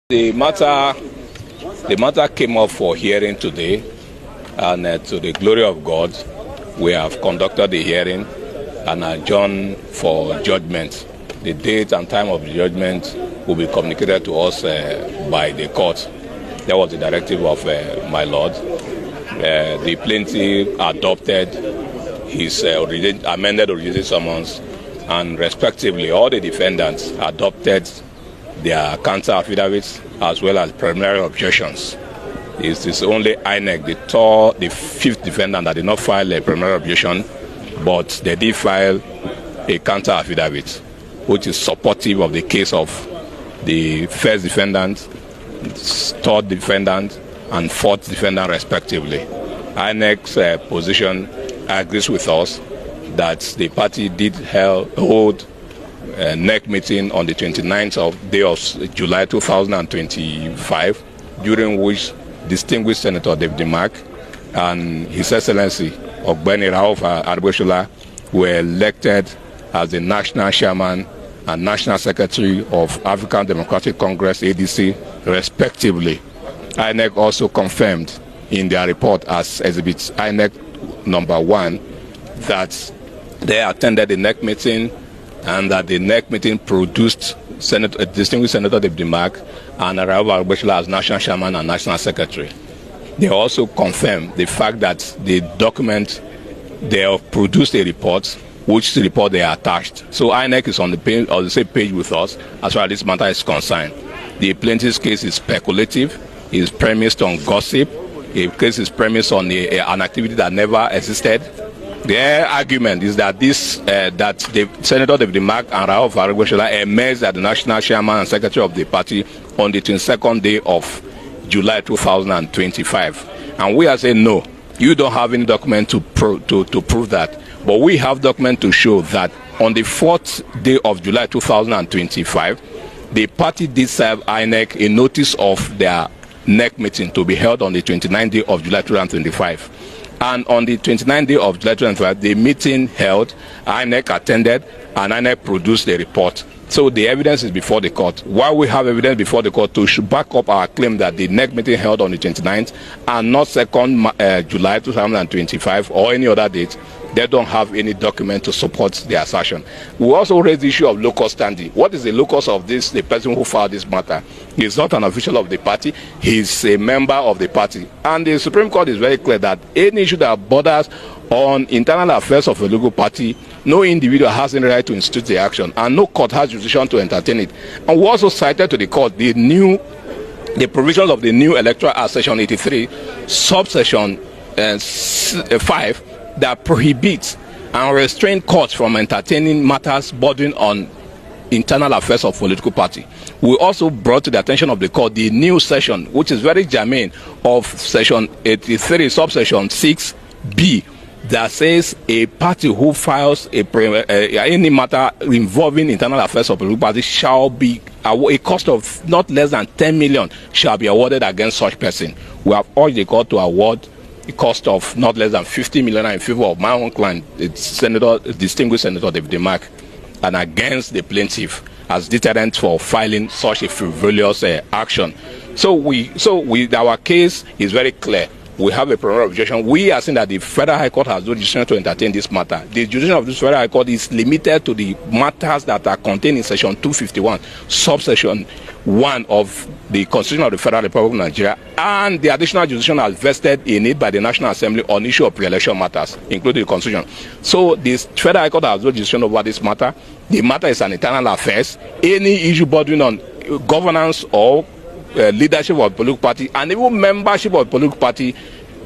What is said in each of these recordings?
The matter came up for hearing today, and to the glory of God, we have conducted the hearing and adjourned for judgment. The date and time of the judgment will be communicated to us by the court. That was the directive of my lord. The plaintiff adopted his amended originating summons, and respectively, all the defendants adopted their counter affidavits as well as preliminary objections. It is only INEC, the fifth defendant, that did not file a preliminary objection, but they did file a counter affidavit, which is supportive of the case of the first defendant, third defendant, and fourth defendant, respectively. INEC's position agrees with us that the party did hold a NEC meeting on the 29th of July 2025, during which distinguished Senator David Mark and His Excellency Ogbeni Rauf Argbeshola were elected as the National Chairman and National Secretary of African Democratic Congress, ADC, respectively. INEC also confirmed in their report as Exhibit INEC number 1 that they attended the NEC meeting and that the NEC meeting produced distinguished Senator David Mark and Rauf Argbeshola as National Chairman and National Secretary. They also confirmed the fact that the document, they have produced a report, which report they attached. So INEC is on the same page with us as far as this matter is concerned. The plaintiff's case is speculative, is premised on gossip. The case is premised on an activity that never existed. Their argument is that Senator David Mark and Rauf Argbeshola emerged as the National Chairman and Secretary of the party on the 22nd day of July 2025. And we are saying, no, you don't have any document to prove that. But we have document to show that on the 4th day of July 2025, the party did serve INEC a notice of their NEC meeting to be held on the 29th day of July 2025. And on the 29th day of July 2025, the meeting held, INEC attended, and INEC produced a report. So the evidence is before the court. While we have evidence before the court to back up our claim that the NEC meeting held on the 29th and not 2nd July 2025 or any other date, they don't have any document to support the assertion. We also raise the issue of locus standi. What is the locus of this? The person who filed this matter, he is not an official of the party. He is a member of the party. And the Supreme Court is very clear that any issue that borders on internal affairs of a local party, no individual has any right to institute the action, and no court has jurisdiction to entertain it. And we also cited to the court the provisions of the new Electoral Act, Section 83, subsection 5, that prohibits and restrain courts from entertaining matters bordering on internal affairs of political party. We also brought to the attention of the court the new section, which is very germane, of Section 83, subsection 6b, that says a party who files any matter involving internal affairs of political party shall be a cost of not less than 10 million shall be awarded against such person. We have urged the court to award a cost of not less than 50 million in favor of my own client, distinguished Senator David Mark, and against the plaintiff as deterrent for filing such a frivolous action. So our case is very clear. We have a preliminary objection. We are saying that the Federal High Court has no jurisdiction to entertain this matter. The jurisdiction of this Federal High Court is limited to the matters that are contained in Section 251, subsection 1 of the Constitution of the Federal Republic of Nigeria, and the additional jurisdiction as vested in it by the National Assembly on issue of pre-election matters, including the Constitution. So this Federal High Court has no jurisdiction over this matter. The matter is an internal affairs. Any issue bordering on governance or leadership of a political party and even membership of a political party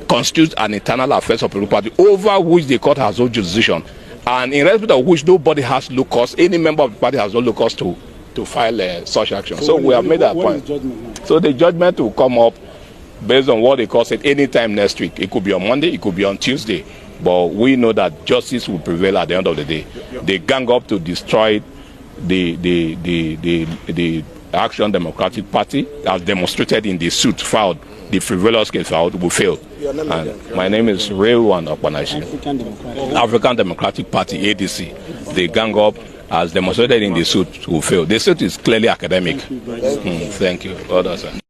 constitutes an internal affairs of a political party over which the court has no jurisdiction, and in respect of which nobody has locus. Any member of the party has no locus to file such action. So we have made that point. So the judgment will come up based on what the court said anytime next week. It could be on Monday, it could be on Tuesday, but we know that justice will prevail at the end of the day. They gang up to destroy the Action Democratic Party, as demonstrated in the suit filed, the frivolous case filed, will fail. And my name is Rewan Okpanashi, African Democratic Party, ADC. They gang up as demonstrated in the suit, will fail. The suit is clearly academic. Thank you. Well done, sir.